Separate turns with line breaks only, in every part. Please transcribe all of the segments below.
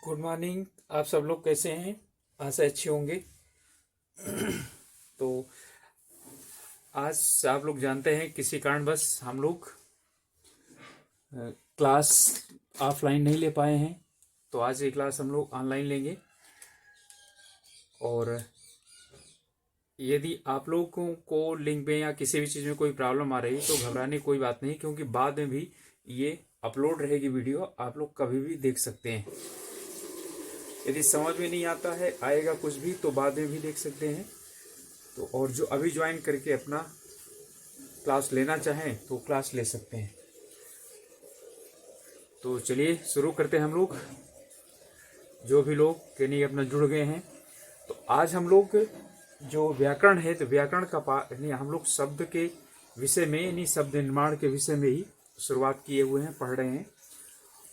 Good morning. आप सब लोग कैसे हैं? आशा अच्छे होंगे। तो आज आप लोग जानते हैं किसी कारणवश हम लोग क्लास ऑफलाइन नहीं ले पाए हैं, तो आज ये क्लास हम लोग ऑनलाइन लेंगे। और यदि आप लोगों को लिंक में या किसी भी चीज़ में कोई प्रॉब्लम आ रही है तो घबराने की कोई बात नहीं, क्योंकि बाद में भी ये अपलोड रहेगी वीडियो, आप लोग कभी भी देख सकते हैं। यदि समझ में नहीं आता है, आएगा कुछ भी, तो बाद में भी देख सकते हैं। तो और जो अभी ज्वाइन करके अपना क्लास लेना चाहें तो क्लास ले सकते हैं। तो चलिए शुरू करते हैं हम लोग। जो भी लोग के नहीं अपना जुड़ गए हैं, तो आज हम लोग जो व्याकरण है, तो व्याकरण का यानी हम लोग शब्द के विषय में यानी शब्द निर्माण के विषय में ही शुरुआत किए हुए हैं, पढ़ रहे हैं।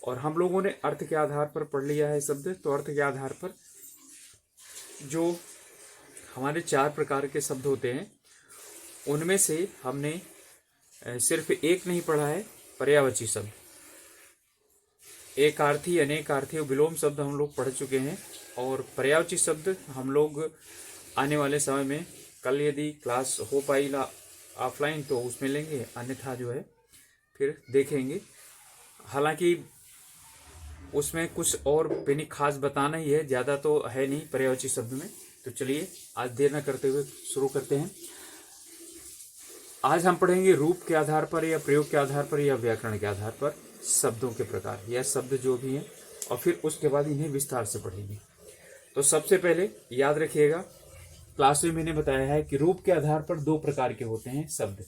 और हम लोगों ने अर्थ के आधार पर पढ़ लिया है शब्द। तो अर्थ के आधार पर जो हमारे 4 प्रकार के शब्द होते हैं, उनमें से हमने सिर्फ एक नहीं पढ़ा है, पर्यायवाची शब्द। एकार्थी, अनेकार्थी और विलोम शब्द हम लोग पढ़ चुके हैं। और पर्यायवाची शब्द हम लोग आने वाले समय में, कल यदि क्लास हो पाई ऑफलाइन तो उसमें लेंगे, अन्यथा जो है फिर देखेंगे। हालांकि उसमें कुछ और बेनी खास बताना ही है, ज़्यादा तो है नहीं पर्यायवाची शब्द में। तो चलिए आज देर न करते हुए शुरू करते हैं। आज हम पढ़ेंगे रूप के आधार पर या प्रयोग के आधार पर या व्याकरण के आधार पर शब्दों के प्रकार या शब्द जो भी हैं, और फिर उसके बाद इन्हें विस्तार से पढ़ेंगे। तो सबसे पहले याद रखिएगा, क्लास में मैंने बताया है कि रूप के आधार पर 2 प्रकार के होते हैं शब्द।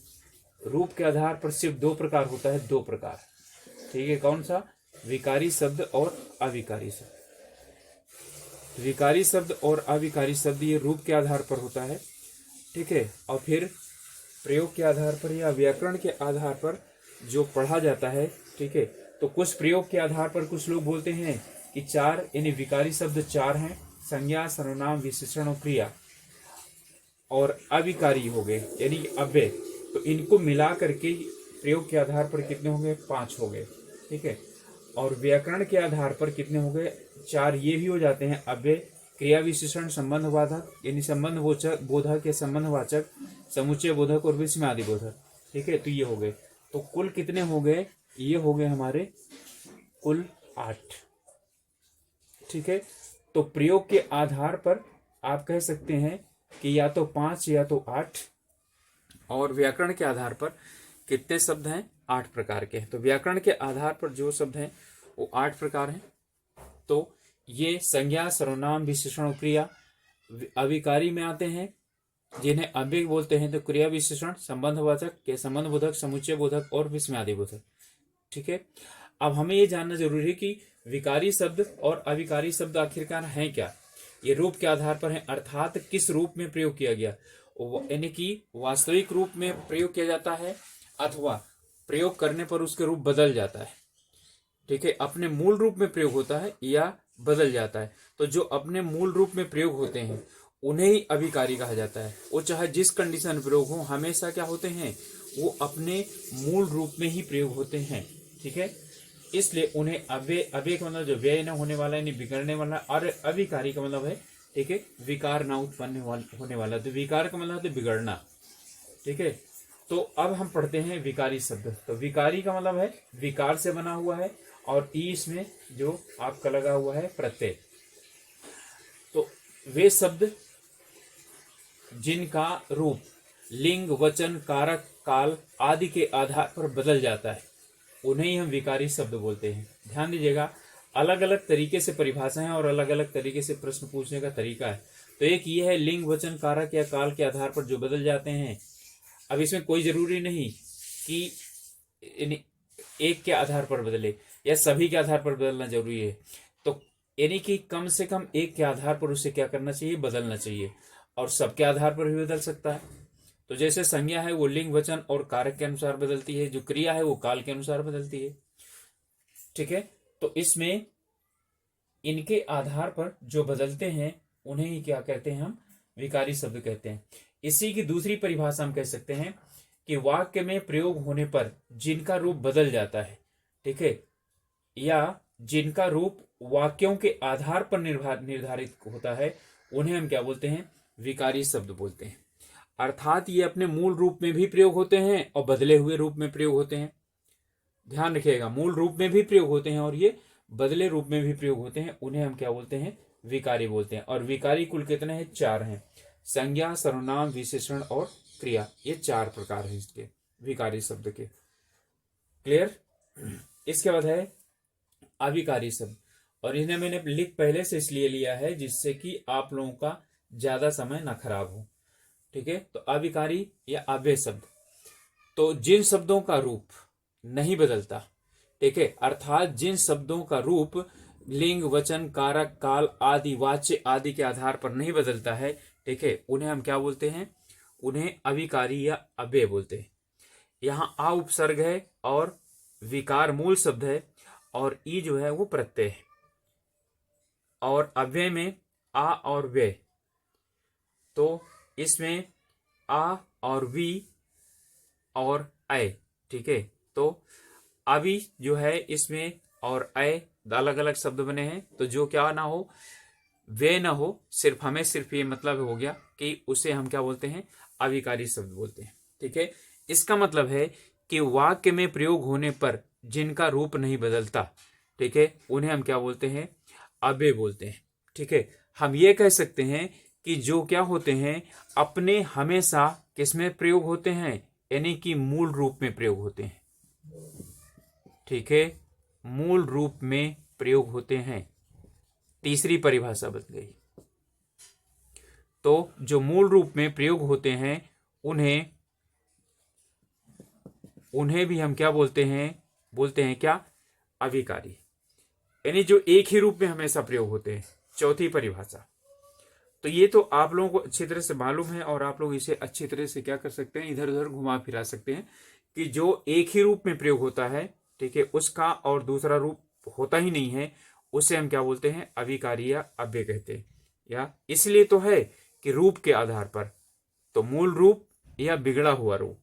रूप के आधार पर सिर्फ 2 प्रकार होता है, 2 प्रकार। ठीक है, कौन सा? विकारी शब्द और अविकारी शब्द। विकारी शब्द और अविकारी शब्द ये रूप के आधार पर होता है। ठीक है, और फिर प्रयोग के आधार पर या व्याकरण के आधार पर जो पढ़ा जाता है। ठीक है, तो कुछ प्रयोग के आधार पर कुछ लोग बोलते हैं कि 4 यानी विकारी शब्द 4 हैं, संज्ञा, सर्वनाम, विशेषण और क्रिया। और अविकारी हो गए यानी अव्यय, तो इनको मिला करके प्रयोग के आधार पर कितने हो गए? 5 हो गए। ठीक है, और व्याकरण के आधार पर कितने हो गए? 4 ये भी हो जाते हैं, अव्यय, क्रिया विशेषण, संबंध बाधक यानी संबंध बोधक या संबंधवाचक, समुच्चय बोधक और विस्मयादि बोधक। ठीक है, तो ये हो गए। तो कुल कितने हो गए? ये हो गए हमारे कुल 8। ठीक है, तो प्रयोग के आधार पर आप कह सकते हैं कि या तो 5 या तो 8। और व्याकरण के आधार पर कितने शब्द हैं? 8 प्रकार के। तो व्याकरण के आधार पर जो शब्द हैं वो 8 प्रकार हैं। तो ये संज्ञा, सर्वनाम, विशेषण और क्रिया अविकारी में आते हैं, जिन्हें अव्यय बोलते हैं। तो क्रिया विशेषण, संबंधवाचक या संबंध बोधक, समुच्चय बोधक और विस्मयादि बोधक। ठीक है, अब हमें ये जानना जरूरी है कि विकारी शब्द और अविकारी शब्द आखिरकार हैं क्या। ये रूप के आधार पर है, अर्थात किस रूप में प्रयोग किया गया, यानी कि वास्तविक रूप में प्रयोग किया जाता है अथवा प्रयोग करने पर उसके रूप बदल जाता है। ठीक है, अपने मूल रूप में प्रयोग होता है या बदल जाता है। तो जो अपने मूल रूप में प्रयोग होते हैं उन्हें ही अभिकारी कहा जाता है। वो चाहे जिस कंडीशन में प्रयोग हो, हमेशा क्या होते हैं? वो अपने मूल रूप में ही प्रयोग होते हैं। ठीक है, इसलिए उन्हें अव्यय का मतलब जो व्यय न होने वाला है, बिगड़ने वाला, और अविकारी का मतलब है, ठीक है, विकार ना उत्पन्न होने वाला। तो विकार का मतलब है बिगड़ना। ठीक है, तो अब हम पढ़ते हैं विकारी शब्द। तो विकारी का मतलब है विकार से बना हुआ है, और ई इसमें जो आपका लगा हुआ है प्रत्यय। तो वे शब्द जिनका रूप लिंग, वचन, कारक, काल आदि के आधार पर बदल जाता है, उन्हें ही हम विकारी शब्द बोलते हैं। ध्यान दीजिएगा, अलग अलग तरीके से परिभाषा है और अलग अलग तरीके से प्रश्न पूछने का तरीका है। तो एक ये है लिंग, वचन, कारक या काल के आधार पर जो बदल जाते हैं। अब इसमें कोई जरूरी नहीं कि एक के आधार पर बदले या सभी के आधार पर बदलना जरूरी है। तो यानी कि कम से कम एक के आधार पर उसे क्या करना चाहिए? बदलना चाहिए। और सबके आधार पर भी बदल सकता है। तो जैसे संज्ञा है वो लिंग, वचन और कारक के अनुसार बदलती है, जो क्रिया है वो काल के अनुसार बदलती है। ठीक है, तो इसमें इनके आधार पर जो बदलते हैं उन्हें ही क्या कहते हैं? हम विकारी शब्द कहते हैं। इसी की दूसरी परिभाषा हम कह सकते हैं कि वाक्य में प्रयोग होने पर जिनका रूप बदल जाता है, ठीक है, या जिनका रूप वाक्यों के आधार पर निर्धारित होता है, उन्हें हम क्या बोलते हैं? विकारी शब्द बोलते हैं। अर्थात ये अपने मूल रूप में भी प्रयोग होते हैं और बदले हुए रूप में प्रयोग होते हैं। ध्यान रखिएगा, मूल रूप में भी प्रयोग होते हैं और ये बदले रूप में भी प्रयोग होते हैं। उन्हें हम क्या बोलते हैं? विकारी बोलते हैं। और विकारी कुल कितने हैं? 4 हैं। संज्ञा, सर्वनाम, विशेषण और क्रिया, ये 4 प्रकार हैं इसके विकारी शब्द के। क्लियर? इसके बाद है अविकारी शब्द, और इन्हें मैंने लिख पहले से इसलिए लिया है जिससे कि आप लोगों का ज्यादा समय ना खराब हो, ठीक है। तो अविकारी या अव्यय शब्द, तो जिन शब्दों का रूप नहीं बदलता, ठीक है, अर्थात जिन शब्दों का रूप लिंग, वचन, कारक, काल आदि, वाच्य आदि के आधार पर नहीं बदलता है, ठीक है, उन्हें हम क्या बोलते हैं? उन्हें अविकारी या अव्यय बोलते हैं। यहाँ आ उपसर्ग है और विकार मूल शब्द है और ई जो है वो प्रत्यय है। और अव्यय में आ और व्यय, तो इसमें आ और वी और अय, ठीक है। तो अभी जो है इसमें और अय अलग अलग शब्द बने हैं, तो जो क्या ना हो, वे ना हो, सिर्फ हमें सिर्फ ये मतलब हो गया कि उसे हम क्या बोलते हैं? अविकारी शब्द बोलते हैं, ठीक है। इसका मतलब है कि वाक्य में प्रयोग होने पर जिनका रूप नहीं बदलता, ठीक है, उन्हें हम क्या बोलते हैं? अव्यय बोलते हैं, ठीक है। हम ये कह सकते हैं कि जो क्या होते हैं, अपने हमेशा किसमें प्रयोग होते हैं? यानी कि मूल रूप में प्रयोग होते हैं, ठीक है, मूल रूप में प्रयोग होते हैं। तीसरी परिभाषा बदल गई। तो जो मूल रूप में प्रयोग होते हैं उन्हें भी हम क्या बोलते हैं? बोलते हैं क्या? अविकारी, यानी जो एक ही रूप में हमेशा प्रयोग होते हैं। चौथी परिभाषा, तो ये तो आप लोगों को अच्छी तरह से मालूम है और आप लोग इसे अच्छी तरह से क्या कर सकते हैं? इधर उधर घुमा फिरा सकते हैं कि जो एक ही रूप में प्रयोग होता है, ठीक है, उसका और दूसरा रूप होता ही नहीं है, उसे हम क्या बोलते हैं? अविकारी या अव्यय कहते हैं। या इसलिए तो है कि रूप के आधार पर, तो मूल रूप या बिगड़ा हुआ रूप,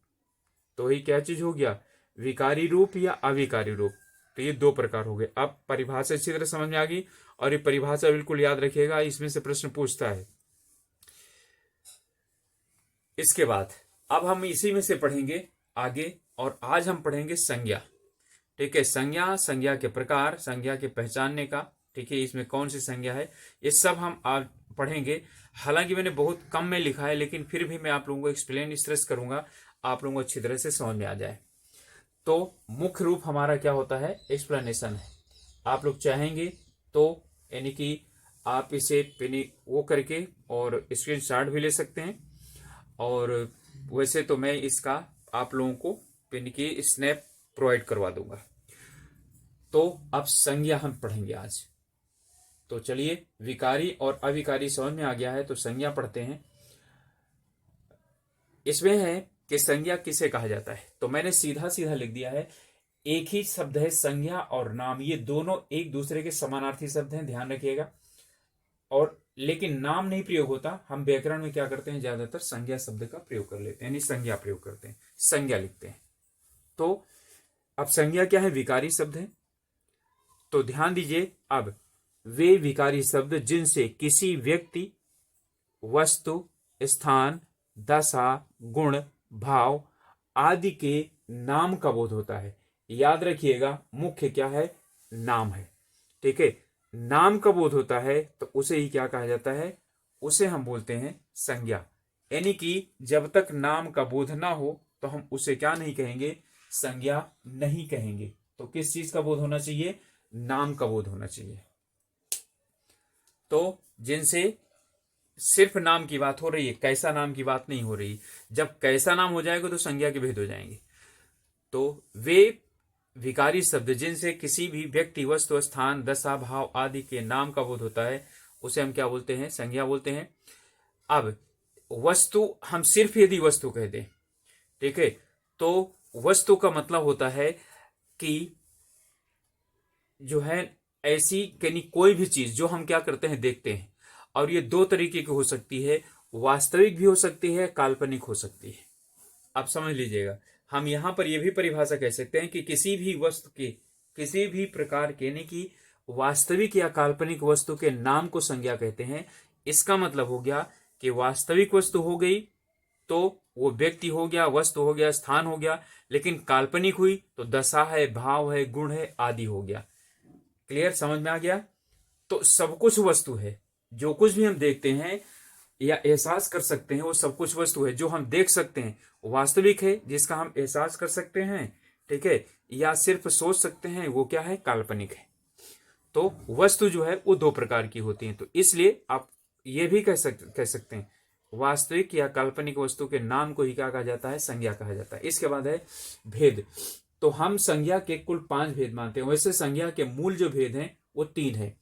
तो ये क्या चीज हो गया? विकारी रूप या अविकारी रूप। तो ये 2 प्रकार हो गए। अब परिभाषा अच्छी तरह समझ में आ गई, और ये परिभाषा बिल्कुल याद रखिएगा, इसमें से प्रश्न पूछता है। इसके बाद अब हम इसी में से पढ़ेंगे आगे, और आज हम पढ़ेंगे संज्ञा, ठीक है। संज्ञा, संज्ञा के प्रकार, संज्ञा के पहचानने का, ठीक है, इसमें कौन सी संज्ञा है, ये सब हम आज पढ़ेंगे। हालांकि मैंने बहुत कम में लिखा है, लेकिन फिर भी मैं आप लोगों को एक्सप्लेन इस तरह से करूंगा, आप लोगों को अच्छी तरह से समझ में आ जाए। तो मुख्य रूप हमारा क्या होता है? एक्सप्लेनेशन है। आप लोग चाहेंगे तो यानी कि आप इसे वो करके और स्क्रीनशॉट भी ले सकते हैं, और वैसे तो मैं इसका आप लोगों को यानी कि स्नैप प्रोवाइड करवा दूंगा। तो अब संज्ञा हम पढ़ेंगे आज। तो चलिए, विकारी और अविकारी समझ में आ गया है, तो संज्ञा पढ़ते हैं। इसमें है कि संज्ञा किसे कहा जाता है, तो मैंने सीधा सीधा लिख दिया है। एक ही शब्द है संज्ञा और नाम, ये दोनों एक दूसरे के समानार्थी शब्द हैं, ध्यान रखिएगा। और लेकिन नाम नहीं प्रयोग होता, हम व्याकरण में क्या करते हैं? ज्यादातर संज्ञा शब्द का प्रयोग कर लेते हैं, यानी संज्ञा प्रयोग करते हैं, संज्ञा लिखते हैं। तो अब संज्ञा क्या है? विकारी शब्द है। तो ध्यान दीजिए, अब वे विकारी शब्द जिनसे किसी व्यक्ति, वस्तु, स्थान, दशा, गुण, भाव आदि के नाम का बोध होता है। याद रखिएगा, मुख्य क्या है? नाम है, ठीक है। नाम का बोध होता है तो उसे ही क्या कहा जाता है? उसे हम बोलते हैं संज्ञा। यानी कि जब तक नाम का बोध ना हो तो हम उसे क्या नहीं कहेंगे? संज्ञा नहीं कहेंगे। तो किस चीज का बोध होना चाहिए? नाम का बोध होना चाहिए। तो जिनसे सिर्फ नाम की बात हो रही है, कैसा नाम की बात नहीं हो रही। जब कैसा नाम हो जाएगा तो संज्ञा के भेद हो जाएंगे। तो वे विकारी शब्द जिनसे किसी भी व्यक्ति, वस्तु, स्थान, दशा, भाव आदि के नाम का बोध होता है, उसे हम क्या बोलते हैं? संज्ञा बोलते हैं। अब वस्तु, हम सिर्फ यदि वस्तु कह दें, ठीक है, तो वस्तु का मतलब होता है कि जो है ऐसी यानी कोई भी चीज जो हम क्या करते हैं? देखते हैं। और ये 2 तरीके की हो सकती है, वास्तविक भी हो सकती है, काल्पनिक हो सकती है। आप समझ लीजिएगा, हम यहां पर यह भी परिभाषा कह सकते हैं कि किसी भी वस्तु के, किसी भी प्रकार के, यानी कि वास्तविक या काल्पनिक वस्तु के नाम को संज्ञा कहते हैं। इसका मतलब हो गया कि वास्तविक वस्तु हो गई तो वो व्यक्ति हो गया, वस्तु हो गया, स्थान हो गया, लेकिन काल्पनिक हुई तो दशा है, भाव है, गुण है, आदि हो गया। क्लियर, समझ में आ गया? तो सब कुछ वस्तु है, जो कुछ भी हम देखते हैं या एहसास कर सकते हैं वो सब कुछ वस्तु है। जो हम देख सकते हैं वास्तविक है, जिसका हम एहसास कर सकते हैं, ठीक है, या सिर्फ सोच सकते हैं, वो क्या है? काल्पनिक है। तो वस्तु जो है वो दो प्रकार की होती है। तो इसलिए आप ये भी कह सकते हैं वास्तविक या काल्पनिक वस्तु के नाम को ही क्या कहा जाता है? संज्ञा कहा जाता है। इसके बाद है भेद। तो हम संज्ञा के कुल 5 भेद मानते हैं। वैसे संज्ञा के मूल जो भेद हैं वो 3 है,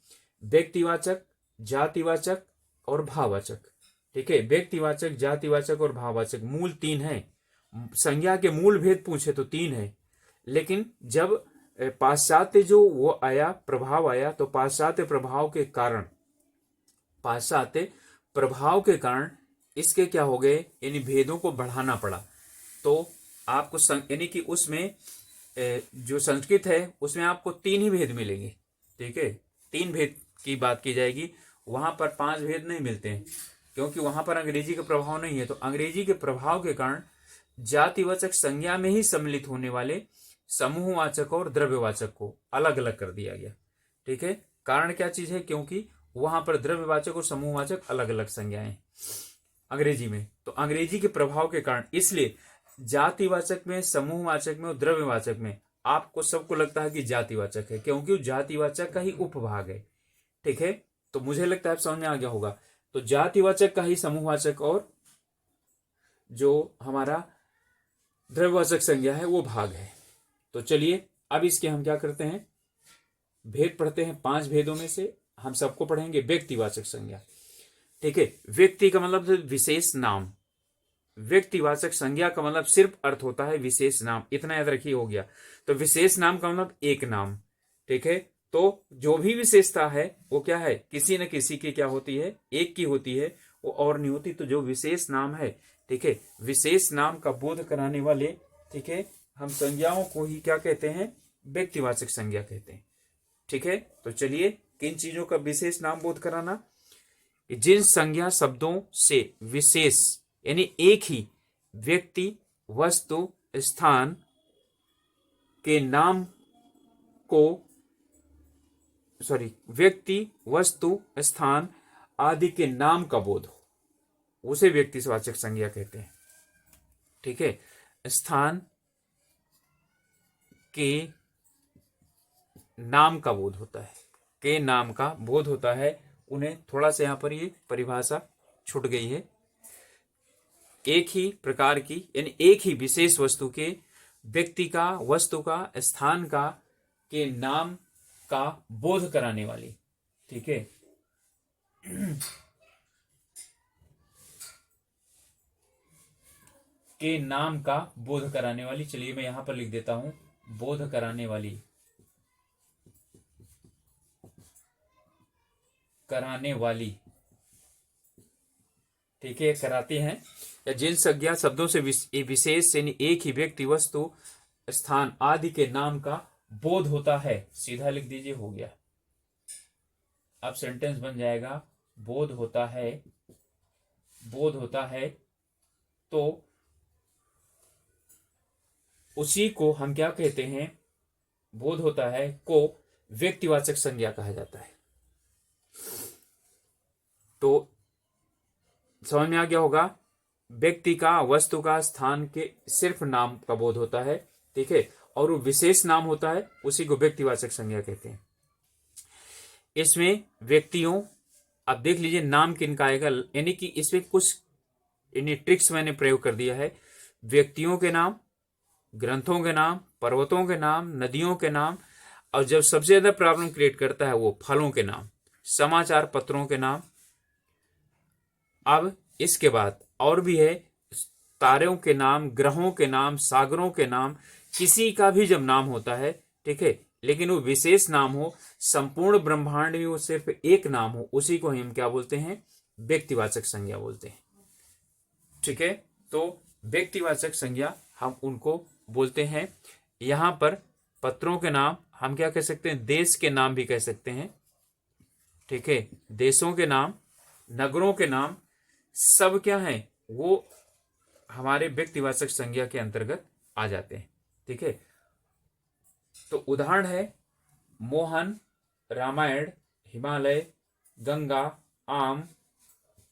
व्यक्तिवाचक, जातिवाचक और भाववाचक। ठीक है, व्यक्तिवाचक, जातिवाचक और भाववाचक, मूल 3 है। संज्ञा के मूल भेद पूछे तो 3 है, लेकिन जब पाश्चात्य जो वो आया, प्रभाव आया, तो पाश्चात्य प्रभाव के कारण इसके क्या हो गए, यानी भेदों को बढ़ाना पड़ा। तो आपको यानी कि उसमें जो संस्कृत है उसमें आपको 3 ही भेद मिलेंगे। ठीक है, 3 भेद की बात की जाएगी, वहां पर 5 भेद नहीं मिलते हैं, क्योंकि वहां पर अंग्रेजी का प्रभाव नहीं है। तो अंग्रेजी के प्रभाव के कारण जातिवाचक संज्ञा में ही सम्मिलित होने वाले समूहवाचक और द्रव्यवाचक को अलग अलग कर दिया गया। ठीक है, कारण क्या चीज है? क्योंकि वहां पर द्रव्यवाचक और समूहवाचक अलग अलग संज्ञाएं अंग्रेजी में। तो अंग्रेजी के प्रभाव के कारण इसलिए जातिवाचक में, समूहवाचक में और द्रव्यवाचक में आपको सबको लगता है कि जातिवाचक है, क्योंकि जातिवाचक का ही उपभाग है। ठीक है, तो मुझे लगता है आप समझ में आ गया होगा। तो जातिवाचक का ही समूहवाचक और जो हमारा द्रव्यवाचक संज्ञा है वो भाग है। तो चलिए अब इसके हम क्या करते हैं, भेद पढ़ते हैं। 5 भेदों में से हम सबको पढ़ेंगे व्यक्तिवाचक संज्ञा। ठीक है, व्यक्ति का मतलब विशेष नाम, व्यक्तिवाचक संज्ञा का मतलब सिर्फ अर्थ होता है विशेष नाम, इतना याद रखिए, हो गया। तो विशेष नाम का मतलब एक नाम। ठीक है, तो जो भी विशेषता है वो क्या है? किसी न किसी की क्या होती है? एक की होती है, वो और नहीं होती। तो जो विशेष नाम है, ठीक है, विशेष नाम का बोध कराने वाले, ठीक है, हम संज्ञाओं को ही क्या कहते हैं? व्यक्तिवाचक संज्ञा कहते हैं। ठीक है, तो चलिए किन चीजों का विशेष नाम बोध कराना? जिन संज्ञा शब्दों से विशेष यानी एक ही व्यक्ति, वस्तु, स्थान के नाम को, व्यक्ति, वस्तु, स्थान आदि के नाम का बोध हो, उसे व्यक्तिवाचक संज्ञा कहते हैं। ठीक है, स्थान के नाम का बोध होता है, के नाम का बोध होता है उन्हें। थोड़ा सा यहां पर ये परिभाषा छूट गई है। एक ही प्रकार की यानी एक ही विशेष वस्तु के, व्यक्ति का, वस्तु का, स्थान का, के नाम का बोध कराने वाली। ठीक है, के नाम का बोध कराने वाली। चलिए मैं यहां पर लिख देता हूं, बोध कराने वाली, कराने वाली। ठीक है, कराते हैं। या जिन संज्ञा शब्दों से विशेष यानी एक ही व्यक्ति, वस्तु, स्थान आदि के नाम का बोध होता है, सीधा लिख दीजिए, हो गया। अब सेंटेंस बन जाएगा, बोध होता है, बोध होता है, तो उसी को हम क्या कहते हैं? बोध होता है को व्यक्तिवाचक संज्ञा कहा जाता है। तो समझ में आ गया होगा, व्यक्ति का, वस्तु का, स्थान के सिर्फ नाम का बोध होता है। ठीक है, और वो विशेष नाम होता है, उसी को व्यक्तिवाचक संज्ञा कहते हैं। इसमें व्यक्तियों, अब देख लीजिए नाम किनका आएगा, यानी कि इसमें कुछ ट्रिक्स मैंने प्रयोग कर दिया है। व्यक्तियों के नाम, ग्रंथों के नाम, पर्वतों के नाम, नदियों के नाम, और जब सबसे ज्यादा प्रॉब्लम क्रिएट करता है वो फलों के नाम, समाचार पत्रों के नाम। अब इसके बाद और भी है, तारों के नाम, ग्रहों के नाम, सागरों के नाम, किसी का भी जब नाम होता है, ठीक है, लेकिन वो विशेष नाम हो, संपूर्ण ब्रह्मांड में वो सिर्फ एक नाम हो, उसी को हम क्या बोलते हैं? व्यक्तिवाचक संज्ञा बोलते हैं। ठीक है, तो व्यक्तिवाचक संज्ञा हम उनको बोलते हैं। यहां पर पत्रों के नाम हम क्या कह सकते हैं, देश के नाम भी कह सकते हैं। ठीक है, देशों के नाम, नगरों के नाम, सब क्या है वो हमारे व्यक्तिवाचक संज्ञा के अंतर्गत आ जाते हैं। ठीक है, तो उदाहरण है मोहन, रामायण, हिमालय, गंगा, आम,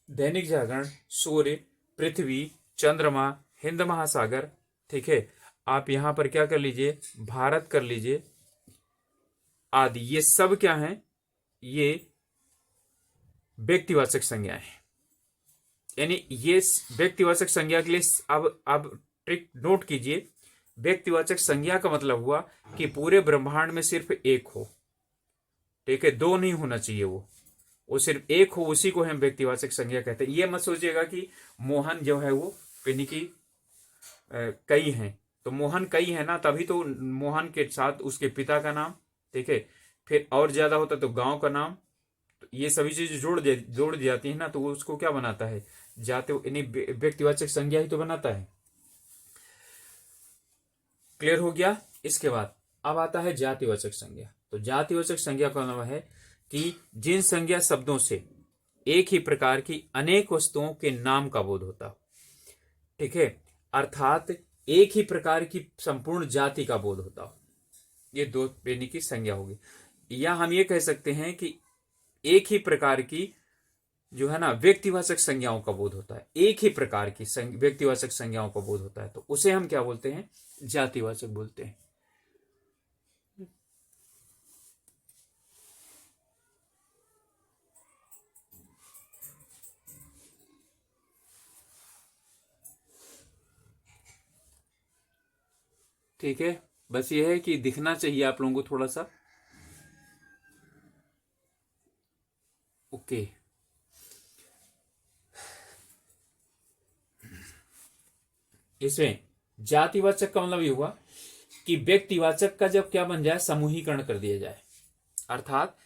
दैनिक जागरण, सूर्य, पृथ्वी, चंद्रमा, हिंद महासागर। ठीक है, आप यहां पर क्या कर लीजिए, भारत कर लीजिए आदि। ये सब क्या हैं, ये व्यक्तिवाचक संज्ञाएं हैं। यानी ये व्यक्तिवाचक संज्ञा के लिए अब ट्रिक नोट कीजिए। व्यक्तिवाचक संज्ञा का मतलब हुआ कि पूरे ब्रह्मांड में सिर्फ एक हो। ठीक है, दो नहीं होना चाहिए, वो सिर्फ एक हो, उसी को हम व्यक्तिवाचक संज्ञा कहते हैं। ये मत सोचिएगा कि मोहन जो है वो यानी कि कई हैं, तो मोहन कई है ना, तभी तो मोहन के साथ उसके पिता का नाम। ठीक है, फिर और ज्यादा होता तो गांव का नाम। तो ये सभी चीजें जोड़ दी जाती है ना, तो वो उसको क्या बनाता है, जाते यानी व्यक्तिवाचक संज्ञा ही तो बनाता है। क्लियर हो गया। इसके बाद अब आता है जातिवाचक संज्ञा। तो जातिवाचक संज्ञा का मतलब है कि जिन संज्ञा शब्दों से एक ही प्रकार की अनेक वस्तुओं के नाम का बोध होता हो। ठीक है, अर्थात एक ही प्रकार की संपूर्ण जाति का बोध होता हो। ये दो यानी की संज्ञा होगी। या हम ये कह सकते हैं कि एक ही प्रकार की जो है ना व्यक्तिवाचक संज्ञाओं का बोध होता है, एक ही प्रकार की व्यक्तिवाचक संज्ञाओं का बोध होता है, तो उसे हम क्या बोलते हैं, जातिवाचक बोलते हैं। ठीक है, बस ये है कि दिखना चाहिए आप लोगों को थोड़ा सा। ओके, इसमें जातिवाचक का मतलब ये हुआ कि व्यक्तिवाचक का जब क्या बन जाए, समूहीकरण कर दिया जाए, अर्थात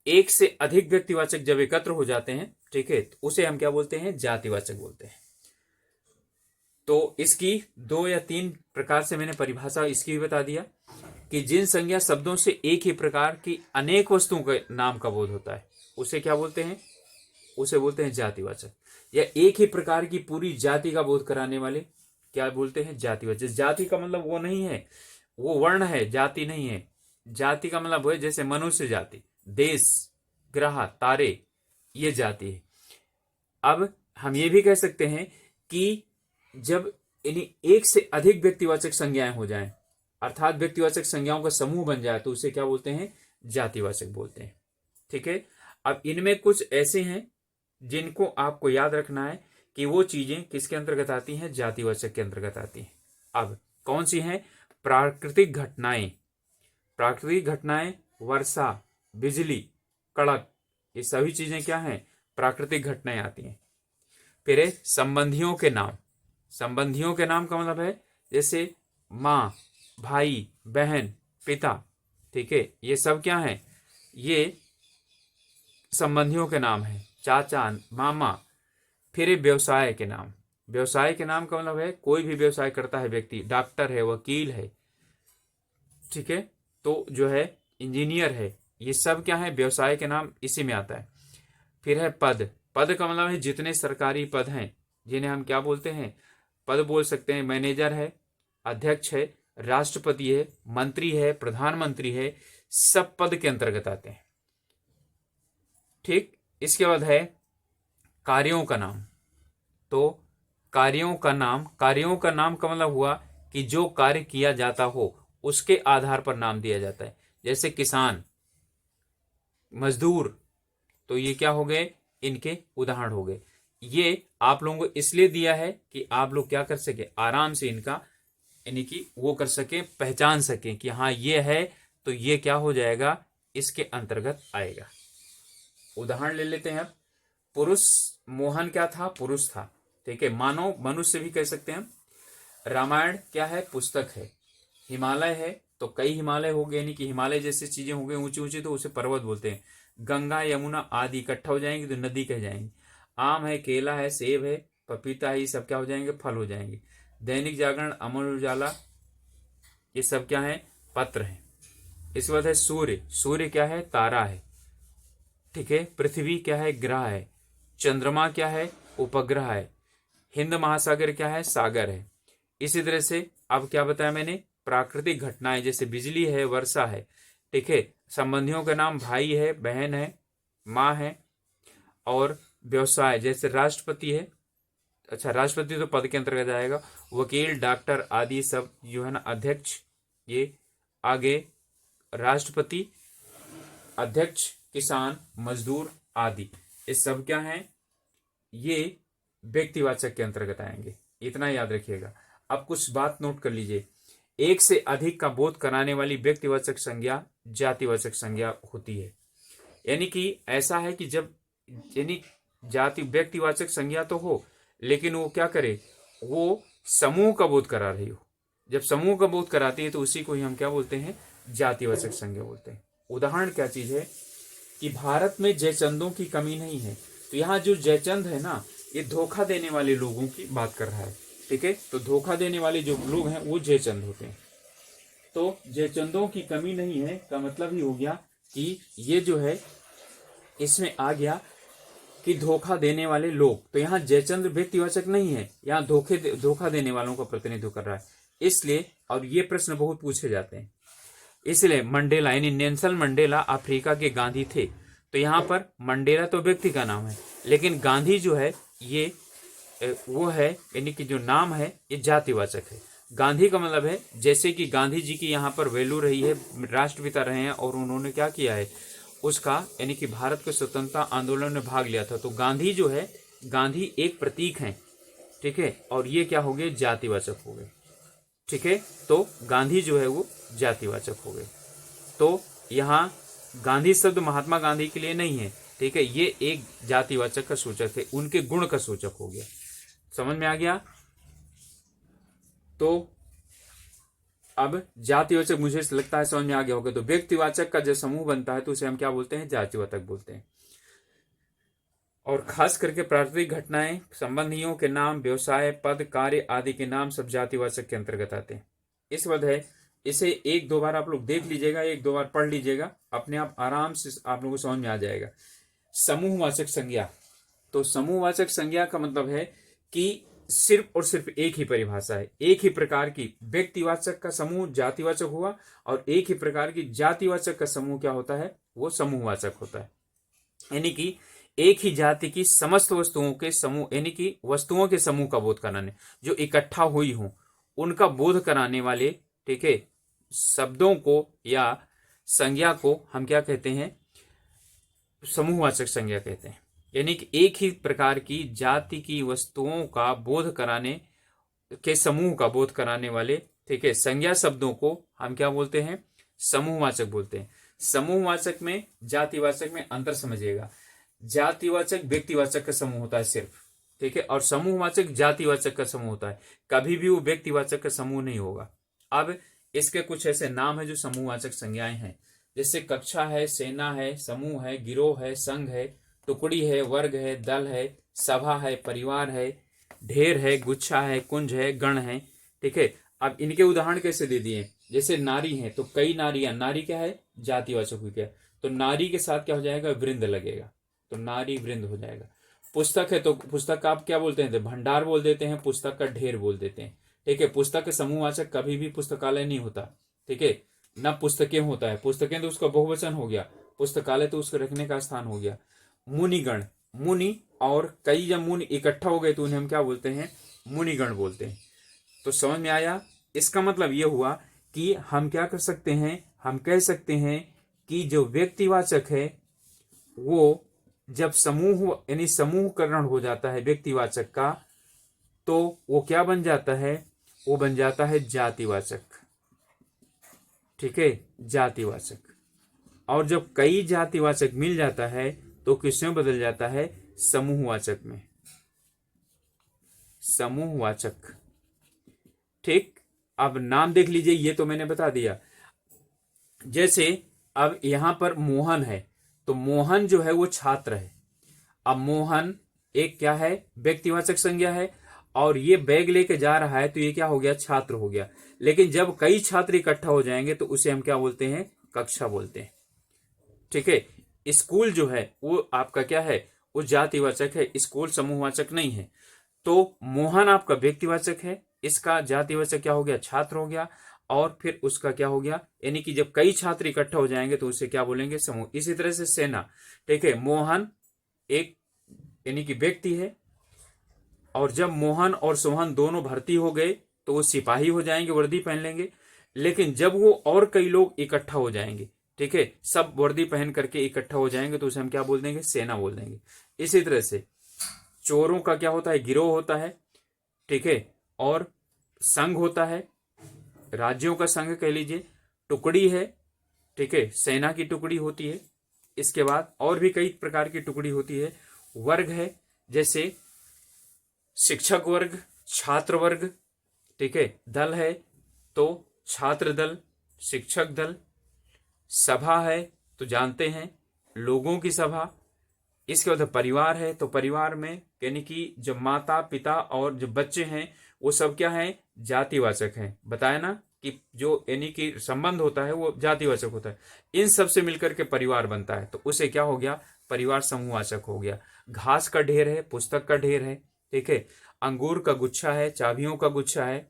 एक से अधिक व्यक्तिवाचक जब एकत्र हो जाते हैं, ठीक है, तो उसे हम क्या बोलते हैं, जातिवाचक बोलते हैं। तो इसकी दो या तीन प्रकार से मैंने परिभाषा इसकी भी बता दिया कि जिन संज्ञा शब्दों से एक ही प्रकार की अनेक वस्तुओं के नाम का बोध होता है, उसे क्या बोलते हैं, उसे बोलते हैं जातिवाचक। या एक ही प्रकार की पूरी जाति का बोध कराने वाले क्या बोलते हैं, जातिवाचक। जाति का मतलब वो नहीं है, वो वर्ण है, जाति नहीं है। जाति का मतलब है जैसे मनुष्य जाति, देश, ग्रह, तारे, ये जाति है। अब हम ये भी कह सकते हैं कि जब यानी एक से अधिक व्यक्तिवाचक संज्ञाएं हो जाएं, अर्थात व्यक्तिवाचक संज्ञाओं का समूह बन जाए, तो उसे क्या बोलते हैं, जातिवाचक बोलते हैं। ठीक है, अब इनमें कुछ ऐसे हैं जिनको आपको याद रखना है कि वो चीजें किसके अंतर्गत आती हैं, जातिवाचक के अंतर्गत आती हैं। अब कौन सी हैं, प्राकृतिक घटनाएं। प्राकृतिक घटनाएं, वर्षा, बिजली, कड़क, ये सभी चीजें क्या हैं, प्राकृतिक घटनाएं आती हैं। फिर संबंधियों के नाम। संबंधियों के नाम का मतलब है जैसे माँ, भाई, बहन, पिता। ठीक है, ये सब क्या है, ये संबंधियों के नाम है, चाचा, मामा। फिर व्यवसाय के नाम। व्यवसाय के नाम का मतलब है कोई भी व्यवसाय करता है व्यक्ति, डॉक्टर है, वकील है, ठीक है, तो जो है इंजीनियर है, ये सब क्या है, व्यवसाय के नाम इसी में आता है। फिर है पद। पद का मतलब है जितने सरकारी पद हैं, जिन्हें हम क्या बोलते हैं, पद बोल सकते हैं। मैनेजर है, अध्यक्ष है, राष्ट्रपति है, मंत्री है, प्रधानमंत्री है, सब पद के अंतर्गत आते हैं। ठीक, इसके बाद है कार्यों का नाम। तो कार्यों का नाम, कार्यों का नाम का मतलब हुआ कि जो कार्य किया जाता हो उसके आधार पर नाम दिया जाता है। जैसे किसान, मजदूर, तो ये क्या हो गए, इनके उदाहरण हो गए। ये आप लोगों को इसलिए दिया है कि आप लोग क्या कर सके, आराम से इनका यानी कि वो कर सके, पहचान सके कि हाँ ये है, तो ये क्या हो जाएगा, इसके अंतर्गत आएगा। उदाहरण ले लेते हैं अब। पुरुष, मोहन क्या था, पुरुष था। ठीक है, मानव, मनुष्य भी कह सकते हैं हम। रामायण क्या है, पुस्तक है। हिमालय है तो कई हिमालय हो गए, यानी कि हिमालय जैसी चीजें हो गई ऊंची ऊंची, तो उसे पर्वत बोलते हैं। गंगा, यमुना आदि इकट्ठा हो जाएंगे तो नदी कह जाएंगे। आम है, केला है, सेब है, पपीता है, ये सब क्या हो जाएंगे, फल हो जाएंगे। दैनिक जागरण, अमर उजाला, ये सब क्या है, पत्र है। इसके बाद है सूर्य, सूर्य क्या है, तारा है, ठीक है। पृथ्वी क्या है, ग्रह है। चंद्रमा क्या है, उपग्रह है। हिंद महासागर क्या है, सागर है। इसी तरह से अब क्या बताया मैंने, प्राकृतिक घटनाएं जैसे बिजली है, वर्षा है, ठीक है। संबंधियों का नाम भाई है, बहन है, माँ है। और व्यवसाय जैसे राष्ट्रपति है, अच्छा राष्ट्रपति तो पद के अंतर्गत आएगा, वकील, डॉक्टर आदि सब जो है ना, अध्यक्ष, ये आगे राष्ट्रपति, अध्यक्ष, किसान, मजदूर आदि, ये सब क्या है, ये व्यक्तिवाचक के अंतर्गत आएंगे। इतना याद रखिएगा। अब कुछ बात नोट कर लीजिए। एक से अधिक का बोध कराने वाली व्यक्तिवाचक संज्ञा जातिवाचक संज्ञा होती है। यानी कि ऐसा है कि जब यानी जाति व्यक्तिवाचक संज्ञा तो हो, लेकिन वो क्या करे, वो समूह का बोध करा रही हो। जब समूह का बोध कराती है तो उसी को ही हम क्या बोलते हैं, जातिवाचक संज्ञा बोलते हैं। उदाहरण क्या चीज है कि भारत में जयचंदों की कमी नहीं है, तो यहाँ जो जयचंद है ना, ये धोखा देने वाले लोगों की बात कर रहा है, ठीक है। तो धोखा देने वाले जो लोग हैं वो जयचंद होते हैं। तो जयचंदों की कमी नहीं है का मतलब ही हो गया कि ये जो है इसमें आ गया कि धोखा देने वाले लोग। तो यहाँ जयचंद व्यक्तिवाचक नहीं है, यहाँ धोखा देने वालों का प्रतिनिधित्व कर रहा है। इसलिए, और ये प्रश्न बहुत पूछे जाते हैं, इसलिए मंडेला यानी नेल्सन मंडेला अफ्रीका के गांधी थे। तो यहाँ पर मंडेला तो व्यक्ति का नाम है, लेकिन गांधी जो है ये वो है, यानी कि जो नाम है ये जातिवाचक है। गांधी का मतलब है जैसे कि गांधी जी की यहाँ पर वैल्यू रही है, राष्ट्रपिता रहे हैं और उन्होंने क्या किया है उसका, यानी कि भारत के स्वतंत्रता आंदोलन में भाग लिया था। तो गांधी जो है, गांधी एक प्रतीक है, ठीक है। और ये क्या हो गए, जातिवाचक हो गए, ठीक है। तो गांधी जो है वो जातिवाचक हो गए। तो यहाँ गांधी शब्द महात्मा गांधी के लिए नहीं है, ठीक है, ये एक जातिवाचक का सूचक है, उनके गुण का सूचक हो गया। समझ में आ गया। तो अब जातिवाचक मुझे लगता है समझ में आ गया होगा। तो व्यक्तिवाचक का जो समूह बनता है तो उसे हम क्या बोलते हैं, जातिवाचक बोलते हैं। और खास करके प्राकृतिक घटनाएं, संबंधियों के नाम, व्यवसाय, पद, कार्य आदि के नाम सब जातिवाचक के अंतर्गत आते हैं। इस वजह है, इसे एक दो बार आप लोग देख लीजिएगा, एक दो बार पढ़ लीजिएगा, अपने आप आराम से आप लोगों को समझ में आ जाएगा। समूहवाचक संज्ञा, तो समूहवाचक संज्ञा का मतलब है कि सिर्फ और सिर्फ एक ही परिभाषा है, एक ही प्रकार की व्यक्तिवाचक का समूह जातिवाचक हुआ, और एक ही प्रकार की जातिवाचक का समूह क्या होता है, वो समूहवाचक होता है। यानी कि एक ही जाति की समस्त वस्तुओं के समूह, यानी कि वस्तुओं के समूह का बोध कराने, जो इकट्ठा हुई हो उनका बोध कराने वाले, ठीक है, शब्दों को या संज्ञा को हम क्या कहते हैं, समूहवाचक संज्ञा कहते हैं। यानी कि एक ही प्रकार की जाति की वस्तुओं का बोध कराने के समूह का बोध कराने वाले, ठीक है, संज्ञा शब्दों को हम क्या बोलते हैं, समूहवाचक बोलते हैं। समूहवाचक में जातिवाचक में अंतर समझिएगा। जातिवाचक व्यक्तिवाचक का समूह होता है सिर्फ, ठीक है, और समूहवाचक जातिवाचक का समूह होता है, कभी भी वो व्यक्तिवाचक का समूह नहीं होगा। अब इसके कुछ ऐसे नाम है जो समूहवाचक संज्ञाएं हैं, जैसे कक्षा है, सेना है, समूह है, गिरोह है, संघ है, टुकड़ी है, वर्ग है, दल है, सभा है, परिवार है, ढेर है, गुच्छा है, कुंज है, गण है, ठीक है। अब इनके उदाहरण कैसे दे दिए, जैसे नारी है तो कई नारियां, नारी क्या है, जातिवाचक हुई क्या, तो नारी के साथ क्या हो जाएगा, वृंद लगेगा, तो नारी वृंद हो जाएगा। पुस्तक है तो पुस्तक का आप क्या बोलते हैं, तो भंडार बोल देते हैं, पुस्तक का ढेर बोल देते हैं, ठीक है। पुस्तक समूहवाचक कभी भी पुस्तकालय नहीं होता, ठीक है, न पुस्तकें होता है, पुस्तकें तो उसका बहुवचन हो गया, पुस्तकालय तो उसको रखने का स्थान हो गया। मुनिगण, मुनि और कई जब मुनि इकट्ठा हो गए तो उन्हें हम क्या बोलते हैं, मुनिगण बोलते हैं। तो समझ में आया। इसका मतलब यह हुआ कि हम क्या कर सकते हैं, हम कह सकते हैं कि जो व्यक्तिवाचक है वो जब समूह यानी समूहकरण हो जाता है व्यक्तिवाचक का, तो वो क्या बन जाता है, वो बन जाता है जातिवाचक, ठीक है, जातिवाचक। और जब कई जातिवाचक मिल जाता है तो किसमें बदल जाता है, समूहवाचक में, समूहवाचक, ठीक। अब नाम देख लीजिए, ये तो मैंने बता दिया। जैसे अब यहां पर मोहन है तो मोहन जो है वो छात्र है। अब मोहन एक क्या है, व्यक्तिवाचक संज्ञा है, और ये बैग लेके जा रहा है तो ये क्या हो गया, छात्र हो गया। लेकिन जब कई छात्र इकट्ठा हो जाएंगे तो उसे हम क्या बोलते हैं, कक्षा बोलते हैं। ठीक है, स्कूल जो है वो आपका क्या है, वो जातिवाचक है, स्कूल समूहवाचक नहीं है। तो मोहन आपका व्यक्तिवाचक है, इसका जातिवाचक क्या हो गया, छात्र हो गया, और फिर उसका क्या हो गया, यानी कि जब कई छात्र इकट्ठा हो जाएंगे तो उसे क्या बोलेंगे, समूह। इसी तरह से सेना, ठीक है, मोहन एक यानी कि व्यक्ति है, और जब मोहन और सोहन दोनों भर्ती हो गए तो वो सिपाही हो जाएंगे, वर्दी पहन लेंगे। लेकिन जब वो और कई लोग इकट्ठा हो जाएंगे, ठीक है, सब वर्दी पहन करके इकट्ठा हो जाएंगे तो उसे हम क्या बोल देंगे, सेना बोल देंगे। इसी तरह से चोरों का क्या होता है, गिरोह होता है, ठीक है, और संघ होता है, राज्यों का संघ कह लीजिए, टुकड़ी है, ठीक है, सेना की टुकड़ी होती है। इसके बाद और भी कई प्रकार की टुकड़ी होती है। वर्ग है, जैसे शिक्षक वर्ग, छात्र वर्ग, ठीक है। दल है तो छात्र दल, शिक्षक दल। सभा है तो जानते हैं, लोगों की सभा। इसके बाद परिवार है, तो परिवार में यानी कि जो माता पिता और जो बच्चे हैं वो सब क्या है, जातिवाचक हैं। बताया ना कि जो यानी कि संबंध होता है वो जातिवाचक होता है। इन सब से मिलकर के परिवार बनता है तो उसे क्या हो गया, परिवार समूहवाचक हो गया। घास का ढेर है, पुस्तक का ढेर है, ठीक है। अंगूर का गुच्छा है, चाबियों का गुच्छा है।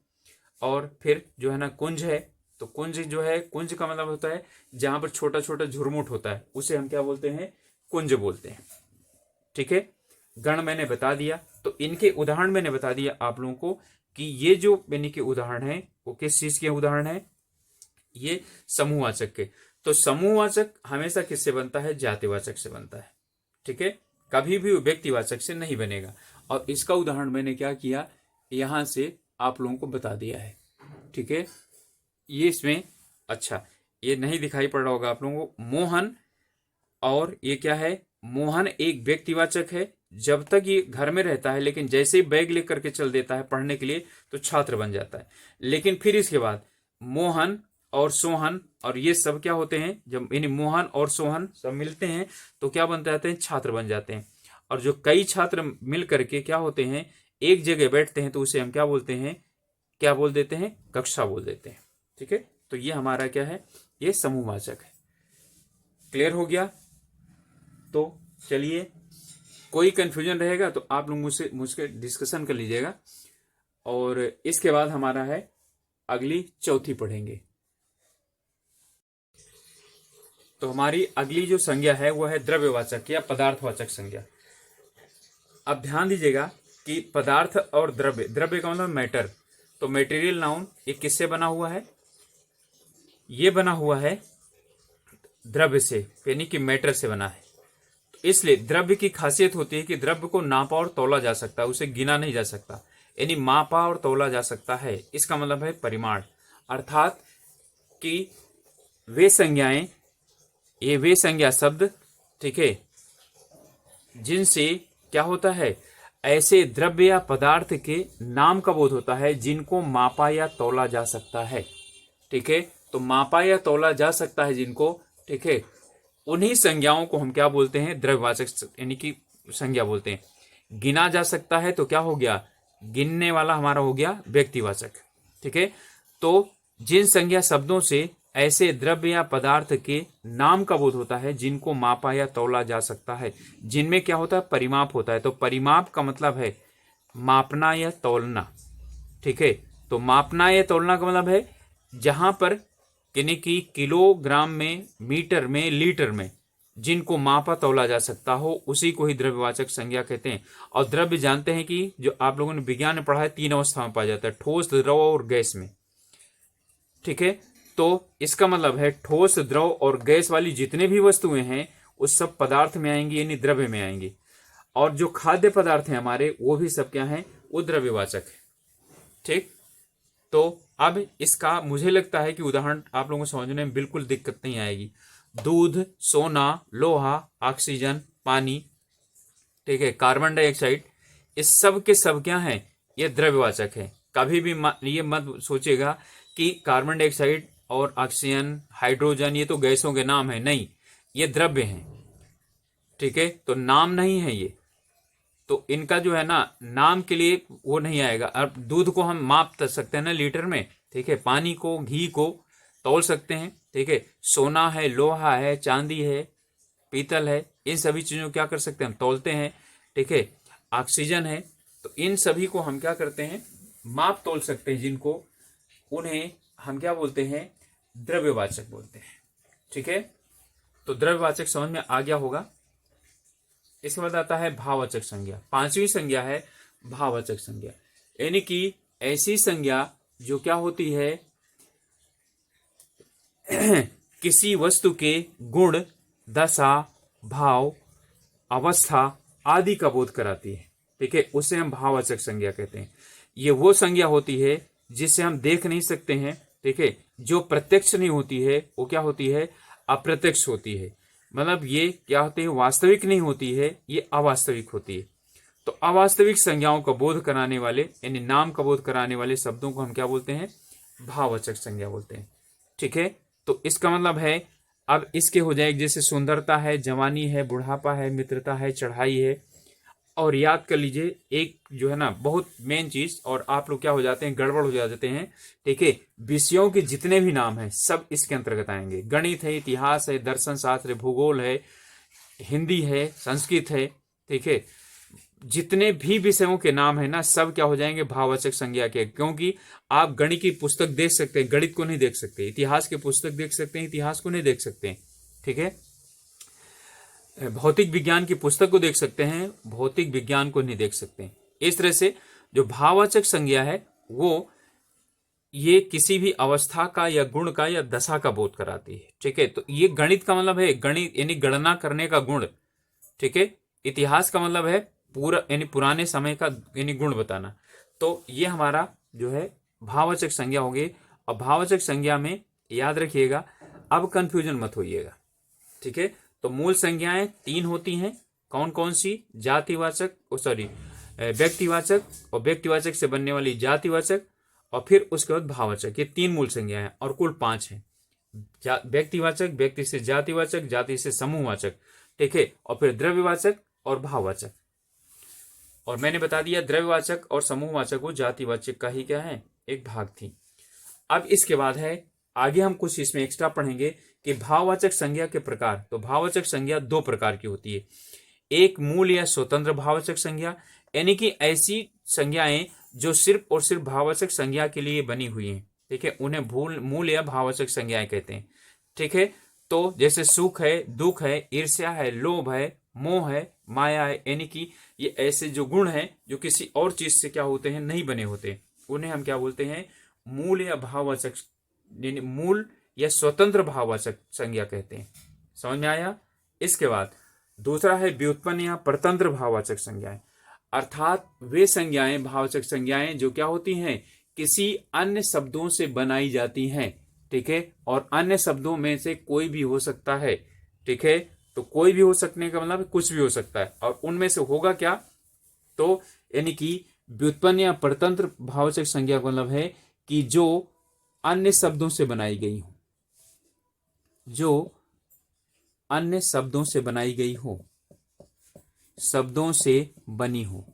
और फिर जो है ना कुंज है, तो कुंज जो है, कुंज का मतलब होता है जहां पर छोटा छोटा झुरमुट होता है, उसे हम क्या बोलते हैं, कुंज बोलते हैं। ठीक है, गण मैंने बता दिया, तो इनके उदाहरण मैंने बता दिया आप लोगों को कि ये जो यानी कि उदाहरण है वो किस चीज के उदाहरण है, ये समूहवाचक के। तो समूहवाचक हमेशा किससे बनता है, जातिवाचक से बनता है। ठीक है, कभी भी व्यक्तिवाचक से नहीं बनेगा। और इसका उदाहरण मैंने क्या किया, यहां से आप लोगों को बता दिया है। ठीक है, ये इसमें अच्छा ये नहीं दिखाई पड़ रहा होगा आप लोगों को, मोहन, और ये क्या है, मोहन एक व्यक्तिवाचक है जब तक ये घर में रहता है, लेकिन जैसे ही बैग लेकर के चल देता है पढ़ने के लिए तो छात्र बन जाता है। लेकिन फिर इसके बाद मोहन और सोहन और ये सब क्या होते हैं, जब यानी मोहन और सोहन सब मिलते हैं तो क्या बन जाते हैं, छात्र बन जाते हैं। और जो कई छात्र मिल करके क्या होते हैं, एक जगह बैठते हैं तो उसे हम क्या बोलते हैं, क्या बोल देते हैं, कक्षा बोल देते हैं। ठीक है, तो ये हमारा क्या है, ये समूहवाचक है। क्लियर हो गया? तो चलिए, कोई कंफ्यूजन रहेगा तो आप लोग मुझसे डिस्कशन कर लीजिएगा। और इसके बाद हमारा है अगली चौथी पढ़ेंगे। तो हमारी अगली जो संज्ञा है वह है द्रव्यवाचक या पदार्थवाचक संज्ञा। अब ध्यान दीजिएगा कि पदार्थ और द्रव्य, द्रव्य का मतलब मैटर, तो मेटेरियल नाउन ये किससे बना हुआ है, ये बना हुआ है द्रव्य से, यानी कि मैटर से बना है। तो इसलिए द्रव्य की खासियत होती है कि द्रव्य को नापा और तौला जा सकता है, उसे गिना नहीं जा सकता, यानी मापा और तौला जा सकता है। इसका मतलब है परिमाण, अर्थात कि वे संज्ञाएं, ये वे संज्ञा शब्द, ठीक है, जिनसे क्या होता है, ऐसे द्रव्य या पदार्थ के नाम का बोध होता है जिनको मापा या तौला जा सकता है। ठीक है, तो मापा या तौला जा सकता है जिनको, ठीक है, उन्हीं संज्ञाओं को हम क्या बोलते हैं, द्रव्यवाचक यानी कि संज्ञा बोलते हैं। गिना जा सकता है तो क्या हो गया, गिनने वाला हमारा हो गया व्यक्तिवाचक। ठीक है, तो जिन संज्ञा शब्दों से ऐसे द्रव्य या पदार्थ के नाम का बोध होता है जिनको मापा या तौला जा सकता है, जिनमें क्या होता है, परिमाप होता है। तो परिमाप का मतलब है मापना या तौलना। ठीक है, तो मापना या तौलना का मतलब है जहां पर यानी कि किलोग्राम में, मीटर में, लीटर में जिनको मापा तौला जा सकता हो उसी को ही द्रव्यवाचक संज्ञा कहते हैं। और द्रव्य जानते हैं कि जो आप लोगों ने विज्ञान में पढ़ा है, तीन अवस्था में पाया जाता है, ठोस, द्रव और गैस में। ठीक है, तो इसका मतलब है ठोस, द्रव और गैस वाली जितने भी वस्तुएं हैं उस सब पदार्थ में आएंगी, यानी द्रव्य में आएंगी। और जो खाद्य पदार्थ हैं हमारे, वो भी सब क्या है, वो द्रव्यवाचक है। ठीक, तो अब इसका मुझे लगता है कि उदाहरण आप लोगों को समझने में बिल्कुल दिक्कत नहीं आएगी। दूध, सोना, लोहा, ऑक्सीजन, पानी, ठीक है, कार्बन डाइऑक्साइड, इस सब के सब क्या हैं, ये द्रव्यवाचक है। कभी भी ये मत सोचिएगा कि कार्बन डाइऑक्साइड और ऑक्सीजन, हाइड्रोजन ये तो गैसों के नाम है, नहीं, ये द्रव्य हैं। ठीक है, तो नाम नहीं है ये, तो इनका जो है ना नाम के लिए वो नहीं आएगा। अब दूध को हम माप सकते हैं ना लीटर में, ठीक है, पानी को, घी को तौल सकते हैं, ठीक है, सोना है, लोहा है, चांदी है, पीतल है, इन सभी चीजों को क्या कर सकते हैं हम तौलते हैं, ठीक है, ऑक्सीजन है, तो इन सभी को हम क्या करते हैं माप तौल सकते हैं, जिनको उन्हें हम क्या बोलते हैं द्रव्यवाचक बोलते हैं, ठीक है। तो द्रव्यवाचक समझ में आ गया होगा। इसके बाद आता है भाववाचक संज्ञा। पांचवी संज्ञा है भाववाचक संज्ञा, यानी कि ऐसी संज्ञा जो क्या होती है किसी वस्तु के गुण, दशा, भाव, अवस्था आदि का बोध कराती है, ठीक है, उसे हम भाववाचक संज्ञा कहते हैं। ये वो संज्ञा होती है जिसे हम देख नहीं सकते हैं, ठीक है, जो प्रत्यक्ष नहीं होती है वो क्या होती है अप्रत्यक्ष होती है। मतलब ये क्या होती है वास्तविक नहीं होती है, ये अवास्तविक होती है। तो अवास्तविक संज्ञाओं का बोध कराने वाले यानी नाम का बोध कराने वाले शब्दों को हम क्या बोलते हैं भाववाचक संज्ञा बोलते हैं, ठीक है। तो इसका मतलब है अब इसके हो जाएगी जैसे सुंदरता है, जवानी है, बुढ़ापा है, मित्रता है, चढ़ाई है। और याद कर लीजिए एक जो है ना बहुत मेन चीज, और आप लोग क्या हो जाते हैं गड़बड़ हो जाते हैं, ठीक है, विषयों के जितने भी नाम हैं सब इसके अंतर्गत आएंगे। गणित है, इतिहास है, दर्शन शास्त्र, भूगोल है, हिंदी है, संस्कृत है, ठीक है, जितने भी विषयों के नाम है ना सब क्या हो जाएंगे भाववाचक संज्ञा के। क्योंकि आप गणित की पुस्तक देख सकते हैं, गणित को नहीं देख सकते, इतिहास की पुस्तक देख सकते हैं, इतिहास को नहीं देख सकते, ठीक है, भौतिक विज्ञान की पुस्तक को देख सकते हैं, भौतिक विज्ञान को नहीं देख सकते। इस तरह से जो भाववाचक संज्ञा है वो ये किसी भी अवस्था का या गुण का या दशा का बोध कराती है, ठीक है। तो ये गणित का मतलब है गणित यानी गणना करने का गुण, ठीक है। इतिहास का मतलब है पूरा यानी पुराने समय का यानी गुण बताना। तो ये हमारा जो है भाववाचक संज्ञा हो गई। और भाववाचक संज्ञा में याद रखिएगा, अब कंफ्यूजन मत होइएगा, ठीक है। तो मूल संज्ञाएं 3 होती हैं, कौन कौन सी, जातिवाचक व्यक्तिवाचक, और व्यक्तिवाचक से बनने वाली जातिवाचक, और फिर उसके बाद भाववाचक। ये 3 मूल संज्ञाएं हैं और कुल 5 हैं। व्यक्तिवाचक, व्यक्ति से जातिवाचक, जाति से समूहवाचक, ठीक है, और फिर द्रव्यवाचक और भाववाचक। और मैंने बता दिया द्रव्यवाचक और समूहवाचक वो जातिवाचक का ही क्या है एक भाग थी। अब इसके बाद है आगे हम कुछ इसमें एक्स्ट्रा पढ़ेंगे कि भाववाचक संज्ञा के प्रकार। तो भाववाचक संज्ञा 2 प्रकार की होती है, एक मूल या स्वतंत्र भाववाचक संज्ञा, यानी कि ऐसी संज्ञाएं जो सिर्फ और सिर्फ भाववाचक संज्ञा के लिए बनी हुई हैं, ठीक है, उन्हें मूल या भाववाचक संज्ञाएं कहते हैं, ठीक है। तो जैसे सुख है, दुख है, ईर्ष्या है, लोभ है, मोह है, माया है, यानी कि ये ऐसे जो गुण हैं जो किसी और चीज से क्या होते हैं नहीं बने होते, उन्हें हम क्या बोलते हैं मूल या भाववाचक मूल या स्वतंत्र भाववाचक संज्ञा कहते हैं। समझ में आया। इसके बाद दूसरा है व्युत्पन्न या परतंत्र भाववाचक संज्ञाएं, अर्थात वे संज्ञाएं भाववाचक संज्ञाएं जो क्या होती हैं किसी अन्य शब्दों से बनाई जाती हैं, ठीक है, और अन्य शब्दों में से कोई भी हो सकता है, ठीक है। तो कोई भी हो सकने का मतलब कुछ भी हो सकता है, और उनमें से होगा क्या, तो यानी कि व्युत्पन्न या परतंत्र भाववाचक संज्ञा का मतलब है कि जो अन्य शब्दों से बनाई गई हो, जो अन्य शब्दों से बनाई गई हो, शब्दों से बनी हो,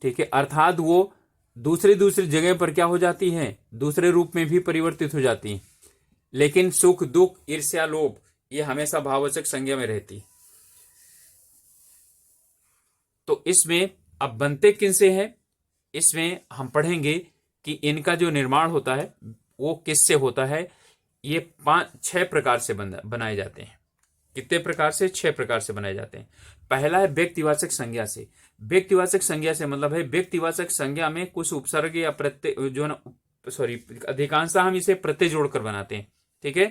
ठीक है, अर्थात वो दूसरी जगह पर क्या हो जाती हैं दूसरे रूप में भी परिवर्तित हो जाती हैं, लेकिन सुख, दुख, ईर्ष्या, लोभ ये हमेशा भाववाचक संज्ञा में रहती। तो इसमें अब बनते किनसे हैं, इसमें हम पढ़ेंगे कि इनका जो निर्माण होता है वो किससे होता है। ये 5-6 प्रकार से बनाए जाते हैं। कितने प्रकार से, 6 प्रकार से बनाए जाते हैं। पहला है व्यक्तिवाचक संज्ञा से। व्यक्तिवाचक संज्ञा से मतलब है व्यक्तिवाचक संज्ञा में कुछ उपसर्ग या प्रत्यय जो ना अधिकांशतः हम इसे प्रत्यय जोड़कर बनाते हैं, ठीक है।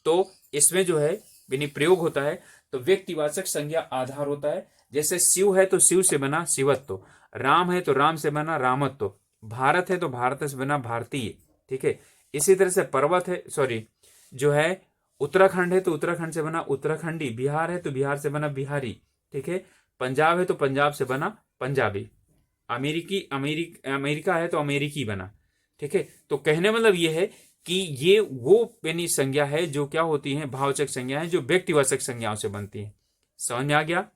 तो इसमें जो है यानी प्रयोग होता है तो व्यक्तिवाचक संज्ञा आधार होता है। जैसे शिव है तो शिव से बना शिवत्व, राम है तो राम से बना रामत्व, भारत है तो भारत से बना भारतीय, ठीक है। इसी तरह से पर्वत है जो है उत्तराखंड है तो उत्तराखंड से बना उत्तराखंडी, बिहार है तो बिहार से बना बिहारी, ठीक है। पंजाब है तो पंजाब से बना पंजाबी, अमेरिका है तो अमेरिकी बना, ठीक है। तो कहने मतलब ये है कि ये वो यानी संज्ञा है जो क्या होती है भाववाचक संज्ञा है जो व्यक्तिवाचक संज्ञाओं से बनती है। समझ में आ गया।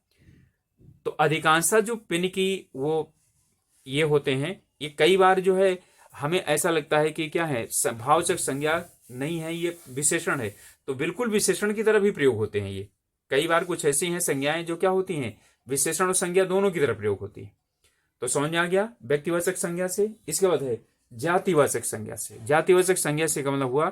तो अधिकांशतः जो पिन की वो ये होते हैं, ये कई बार जो है हमें ऐसा लगता है कि क्या है, भावचक संज्ञा नहीं है, ये विशेषण है। तो बिल्कुल विशेषण की तरफ ही प्रयोग होते हैं ये। कई बार कुछ ऐसी हैं संज्ञाएं जो क्या होती हैं, विशेषण और संज्ञा दोनों की तरफ प्रयोग होती है। तो समझ में आ गया व्यक्तिवाचक संज्ञा से। इसके बाद है जातिवाचक संज्ञा से। जातिवाचक संज्ञा से का मतलब हुआ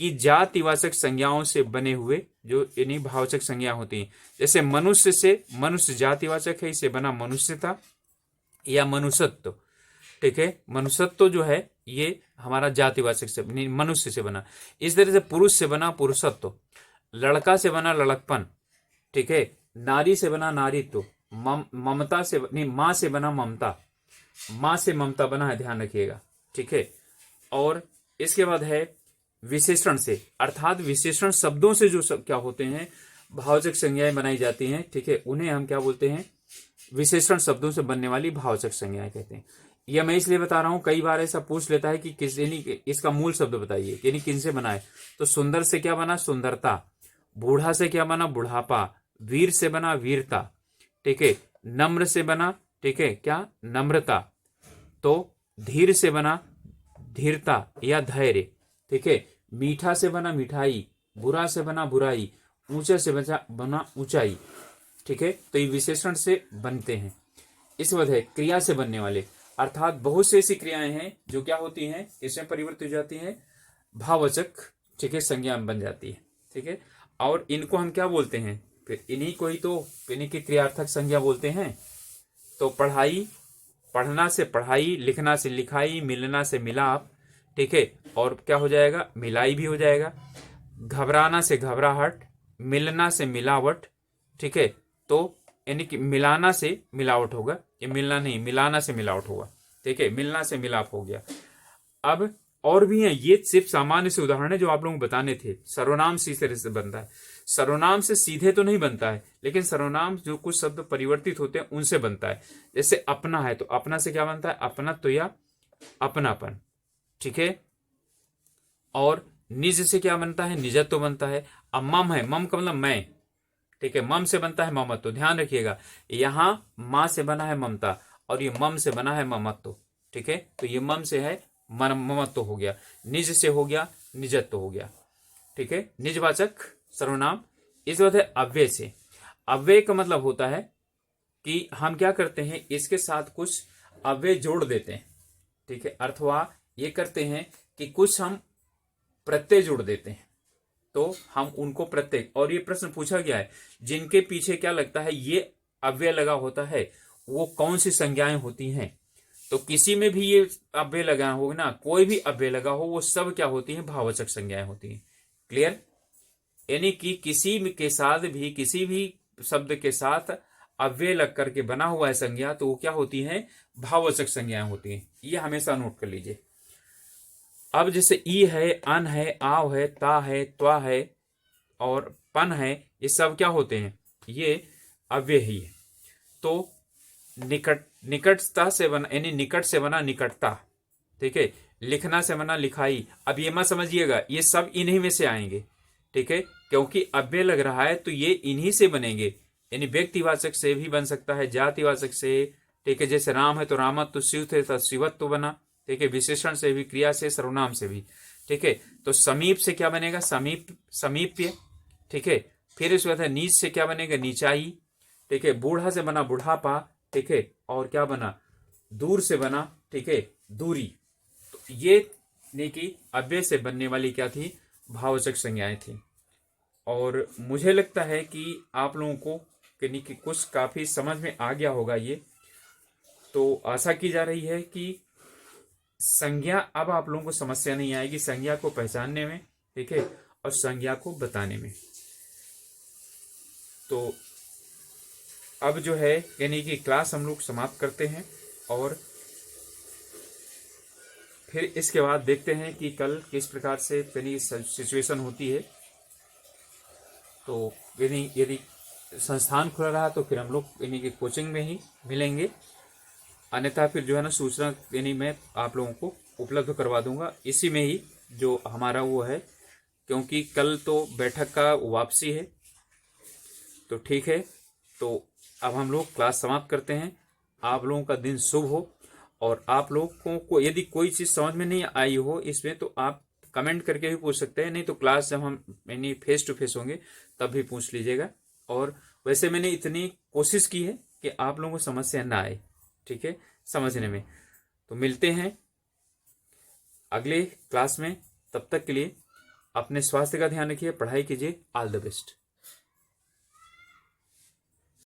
कि जातिवाचक संज्ञाओं से बने हुए जो इन्हीं भावचक संज्ञा होती हैं। जैसे मनुष्य से, मनुष्य जातिवाचक है, इसे बना मनुष्यता या मनुष्यत्व। ठीक है, मनुष्यत्व जो है ये हमारा जातिवाचक से मनुष्य से बना। इस तरह से पुरुष से बना पुरुषत्व, लड़का से बना लड़कपन। ठीक है, नारी से बना नारीत्व, ममता से नहीं, माँ से बना ममता, माँ से ममता बना है, ध्यान रखिएगा। ठीक है, और इसके बाद है विशेषण से, अर्थात विशेषण शब्दों से जो सब क्या होते हैं भावचक संज्ञाएं बनाई जाती हैं। ठीक है, उन्हें हम क्या बोलते हैं, विशेषण शब्दों से बनने वाली भावचक संज्ञाएं कहते हैं। यह मैं इसलिए बता रहा हूं, कई बार ऐसा पूछ लेता है कि किस इसका मूल शब्द बताइए, यानी किन से बना है। तो सुंदर से क्या बना, सुंदरता। बूढ़ा से क्या बना, बुढ़ापा। वीर से बना वीरता। ठीक है, नम्र से बना, ठीक है क्या, नम्रता। तो धीर से बना धीरता या धैर्य। ठीक है, मीठा से बना मिठाई, बुरा से बना बुराई, ऊंचे से बना ऊंचाई। ठीक है, तो ये विशेषण से बनते हैं। इस बाद है क्रिया से बनने वाले, अर्थात बहुत सी ऐसी क्रियाएं हैं जो क्या होती हैं, इसमें परिवर्तित हो जाती हैं, भावचक, ठीक है, संज्ञा बन जाती है। ठीक है, और इनको हम क्या बोलते हैं, फिर इन्हीं को ही तो इन्हीं की क्रियार्थक संज्ञा बोलते हैं। तो पढ़ाई, पढ़ना से पढ़ाई, लिखना से लिखाई, मिलना से मिलाप। ठीक है, और क्या हो जाएगा, मिलाई भी हो जाएगा। घबराना से घबराहट, मिलना से मिलावट। ठीक है, तो यानी कि मिलाना से मिलावट होगा, ये मिलना नहीं, मिलाना से मिलावट होगा। ठीक है, मिलना से मिलाप हो गया। अब और भी हैं, ये सिर्फ सामान्य से उदाहरण है जो आप लोगों को बताने थे। सर्वनाम से इस तरह से बनता है, सर्वनाम से सीधे तो नहीं बनता है, लेकिन सर्वनाम जो कुछ शब्द परिवर्तित होते हैं उनसे बनता है। जैसे अपना है, तो अपना से क्या बनता है, अपनत्व या अपनापन। ठीक है, और निज से क्या बनता है, निजत्व बनता है। अब मम है, मम का मतलब मैं। ठीक है, मम से बनता है ममत्व। ध्यान रखिएगा, यहां मां से बना है ममता और ये मम से बना है ममत्व। ठीक है, तो ये मम से है ममत्व हो गया, निज से हो गया निजत्व हो गया। ठीक है, निजवाचक सर्वनाम। इस बात है अव्यय से। अव्यय का मतलब होता है कि हम क्या करते हैं, इसके साथ कुछ अव्यय जोड़ देते हैं। ठीक है, अथवा ये करते हैं कि कुछ हम प्रत्यय जोड़ देते हैं, तो हम उनको प्रत्यय। और ये प्रश्न पूछा गया है, जिनके पीछे क्या लगता है ये अव्यय लगा होता है, वो कौन सी संज्ञाएं होती हैं। तो किसी में भी ये अव्यय लगा हो ना, कोई भी अव्यय लगा हो, वो सब क्या होती हैं, भावचक संज्ञाएं होती हैं। क्लियर, यानी कि किसी के साथ भी, किसी भी शब्द के साथ अव्यय लग करके बना हुआ है संज्ञा, तो वो क्या होती है, भावचक संज्ञाएं होती हैं। ये हमेशा नोट कर लीजिए। अब जैसे ई है, अन है, आव है, ता है, त्वा है और पन है, ये सब क्या होते हैं, ये अव्यय ही है। तो निकट, निकटता से बना, यानी निकट से बना निकटता। ठीक है, लिखना से बना लिखाई। अब ये मत समझिएगा ये सब इन्हीं में से आएंगे। ठीक है, क्योंकि अव्यय लग रहा है तो ये इन्हीं से बनेंगे, यानी व्यक्तिवाचक से भी बन सकता है, जातिवाचक से। ठीक है, जैसे राम है तो रामत्व, शिव थे तो शिवत्व बना। ठीक है, विशेषण से भी, क्रिया से, सर्वनाम से भी। ठीक है, तो समीप से क्या बनेगा, समीप, समीप्य। ठीक है, फिर इसके बाद नीच से क्या बनेगा, नीचाई। ठीक है, बूढ़ा से बना बुढ़ापा। ठीक है, और क्या बना, दूर से बना, ठीक है, दूरी। तो ये ने की अव्यय से बनने वाली क्या थी, भावचक संज्ञाएं थी। और मुझे लगता है कि आप लोगों को कि कुछ काफी समझ में आ गया होगा ये। तो आशा की जा रही है कि संज्ञा, अब आप लोगों को समस्या नहीं आएगी संज्ञा को पहचानने में। ठीक है, और संज्ञा को बताने में। तो अब जो है यानी कि क्लास हम लोग समाप्त करते हैं, और फिर इसके बाद देखते हैं कि कल किस प्रकार से यानी सिचुएशन होती है। तो यदि संस्थान खुला रहा तो फिर हम लोग यानी कि कोचिंग में ही मिलेंगे, अन्यथा फिर जो है ना सूचना यानी मैं आप लोगों को उपलब्ध करवा दूंगा इसी में ही जो हमारा वो है, क्योंकि कल तो बैठक का वापसी है। तो ठीक है, तो अब हम लोग क्लास समाप्त करते हैं। आप लोगों का दिन शुभ हो, और आप लोगों को यदि कोई चीज़ समझ में नहीं आई हो इसमें तो आप कमेंट करके भी पूछ सकते हैं, नहीं तो क्लास जब हम यानी फेस टू फेस होंगे तब भी पूछ लीजिएगा। और वैसे मैंने इतनी कोशिश की है कि आप लोगों को समस्या ना आए, ठीक है, समझने में। तो मिलते हैं अगले क्लास में, तब तक के लिए अपने स्वास्थ्य का ध्यान रखिए, पढ़ाई कीजिए। All the best.